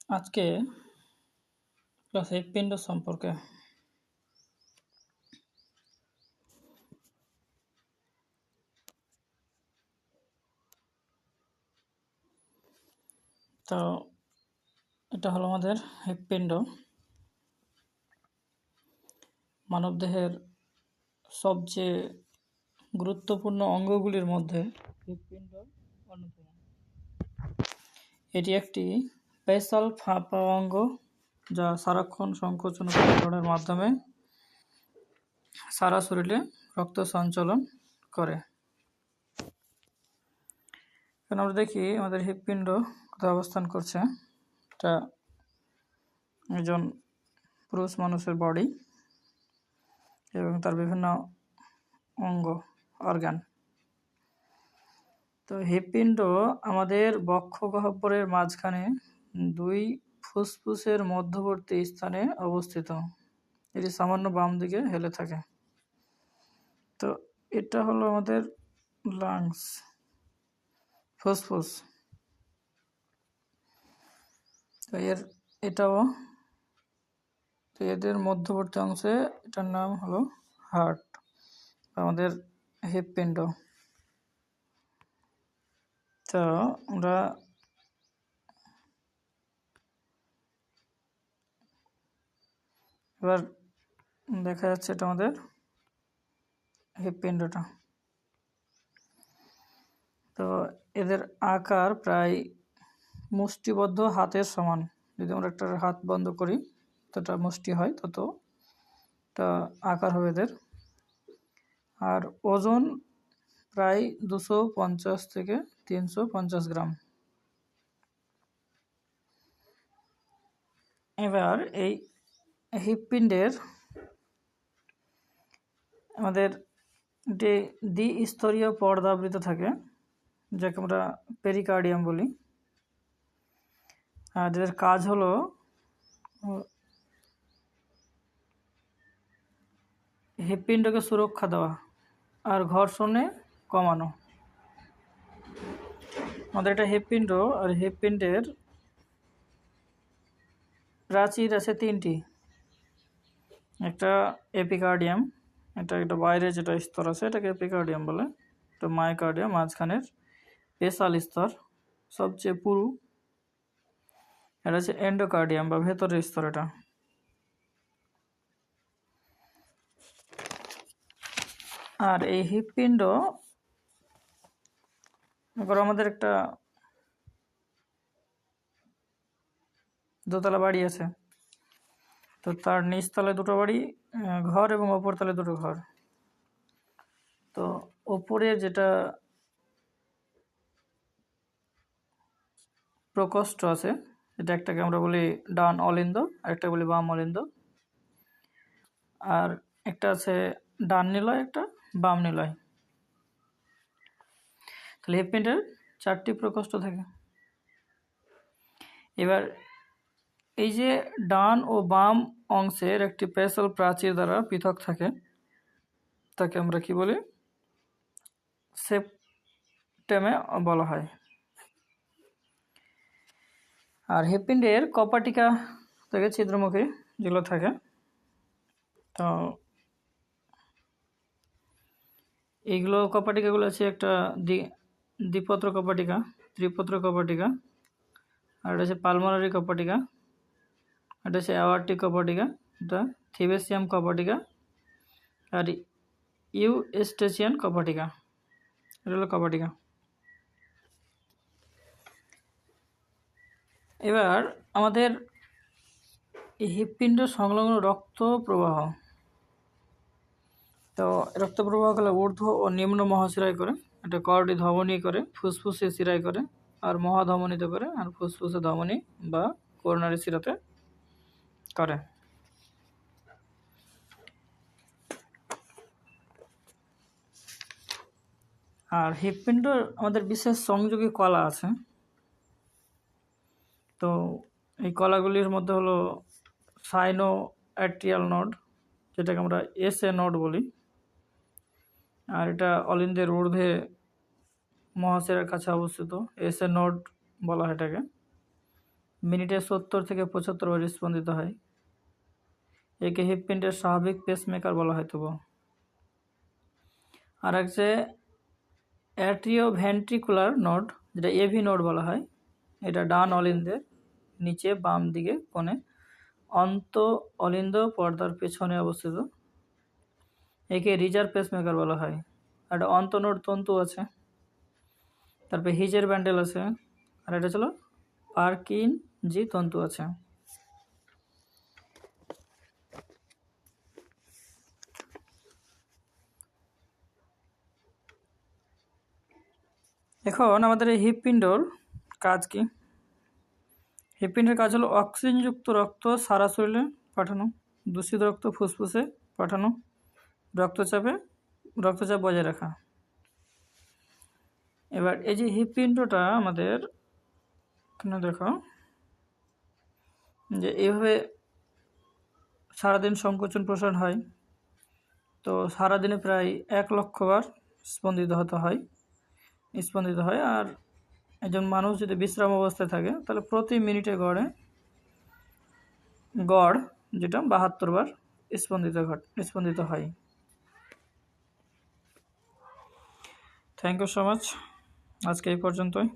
আজকে ক্লাস হৃৎপিণ্ড সম্পর্কে। তো এটা হলো আমাদের হৃৎপিণ্ড। মানবদেহের সবচেয়ে গুরুত্বপূর্ণ অঙ্গগুলির মধ্যে হৃৎপিণ্ড অন্যতম। এটি একটি বেসাল ফাঁপা অঙ্গ যা সারাক্ষণ সংকোচন ও প্রসারণের মাধ্যমে সারা শরীরে রক্ত সঞ্চালন করে। এখন আমরা দেখি আমাদের হৃৎপিণ্ড কোথায় অবস্থান করছে। এটা একজন পুরুষ মানুষের বডি এবং তার বিভিন্ন অঙ্গ অর্গান। তো হৃৎপিণ্ড আমাদের বক্ষ গহ্বরের মাঝখানে দুই ফুসফুসের মধ্যবর্তী স্থানে অবস্থিত। এটি সামান্য বাম দিকে হেলে থাকে। তো এটা হলো আমাদের লাংস, ফুসফুস। তো এদের মধ্যবর্তী অংশে এটার নাম হলো হার্ট, আমাদের হৃৎপিণ্ড। তো আমরা এবার দেখা যাচ্ছে এটা আমাদের হৃৎপিণ্ডটা। তো এদের আকার প্রায় মুষ্টিবদ্ধ হাতের সমান। যদি আমরা একটা হাত বন্ধ করি ততটা মুষ্টি হয়, ততটা আকার হবে এদের। আর ওজন প্রায় 250 থেকে 350 গ্রাম। এবার এই হৃৎপিণ্ডের আমাদের যে দ্বিস্তরীয় পর্দাবৃত থাকে, যাকে আমরা পেরিকার্ডিয়াম বলি। আর এদের কাজ হলো হৃৎপিণ্ডকে সুরক্ষা দেওয়া আর ঘর্ষণে কমানো। আমাদের এটা হৃৎপিণ্ড, আর হৃৎপিণ্ডের প্রাচীর আছে তিনটি। একটা এপিকার্ডিয়াম, এটা একটা বাইরে যেটা স্তর আছে এটাকে এপিকার্ডিয়াম বলে। এটা মায়োকার্ডিয়াম, মাঝখানের বেসাল স্তর সবচেয়ে পুরু। এটা হচ্ছে এন্ডোকার্ডিয়াম বা ভেতরের স্তর। এটা আর এই হৃৎপিণ্ড আমাদের একটা দোতলা বাড়ি আছে। তো তার নিচতলায় দুটো বাড়ি ঘর এবং ওপর তলায় দুটো ঘর। তো ওপরে যেটা প্রকোষ্ঠ আছে, এটা একটাকে আমরা বলি ডান অলিন্দ, আর একটা বলি বাম অলিন্দ। আর একটা আছে ডান নিলয়, একটা বাম নিলয়। তাহলে হৃৎপিণ্ডের 4টি প্রকোষ্ঠ থাকে। এবার এই যে ডান ও বাম অংশের একটি পেসাল প্রাচীর দ্বারা পৃথক থাকে, তাকে আমরা কি বলি? সেপ্টেমে বলা হয়। আর হৃৎপিণ্ডের কপাটিকা থেকে ছিদ্রমুখী যেগুলো থাকে, তো এইগুলো কপাটিকাগুলো আছে একটা দ্বিপত্র কপাটিকা, ত্রিপত্র কপাটিকা, আর এটা হচ্ছে পালমোনারি কপাটিকা, এটা হচ্ছে অ্যাওয়ার্টিক কপাটিকা, এটা থিবেসিয়াম কপাটিকা, আর ইউস্টেচিয়ান কপাটিকা। এটা হলো কপাটিকা। এবার আমাদের এই হৃৎপিণ্ড সংলগ্ন রক্ত প্রবাহ, তো রক্ত প্রবাহ হলে ঊর্ধ্ব ও নিম্ন মহাশিরায় করে, এটা কর্ডি ধমনী করে, ফুসফুসে শিরায় করে, আর মহাধমনীতে করে, আর ফুসফুসে ধমনী বা করোনারি শিরাতে করে। আর হৃৎপিণ্ড আমাদের বিশেষ সংযোগী কলা আছে। তো এই কলাগুলির মধ্যে হলো সাইনো অ্যাট্রিয়াল নোড, যেটাকে আমরা এসএ নোড বলি। আর এটা অলিন্দের ঊর্ধ্বে মহাশিরার কাছে অবস্থিত, এসএ নোড বলা হয় এটাকে। মিনিটে 70 থেকে 75 বার স্পন্দিত হয়। একে হৃৎপিণ্ডের স্বাভাবিক পেসমেকার বলা হয়। তবু আর এক যে অ্যাট্রিওভেন্ট্রিকুলার নোড, যেটা এভি নোড বলা হয়, এটা ডান অলিন্দের নিচে বাম দিকে কোণে অন্ত অলিন্দ পর্দার পেছনে অবস্থিত। একে রিজার্ভ পেসমেকার বলা হয়। একটা অন্তনোড তন্তু আছে, তারপরে হিজের ব্যান্ডেল আছে, আর এটা ছিল পার্কিনজি তন্তু আছে। এখন আমাদের এই হৃৎপিণ্ডর কাজ কি? হৃৎপিণ্ডের কাজ হলো অক্সিজেনযুক্ত রক্ত সারা শরীরে পাঠানো, দূষিত রক্ত ফুসফুসে পাঠানো, রক্তচাপ বজায় রাখা। এবার এই যে হৃৎপিণ্ডটা আমাদের এখানে দেখো যে এইভাবে সারাদিন সংকোচন প্রসারণ হয়। তো সারাদিনে প্রায় 1 লক্ষ বার স্পন্দিত হয়। আর একজন মানুষ যদি বিশ্রাম অবস্থায় থাকে তাহলে প্রতি মিনিটে গড় যেটা 72 বার স্পন্দিত হয়। থ্যাংক ইউ সো মাচ, আজকে এই পর্যন্তই।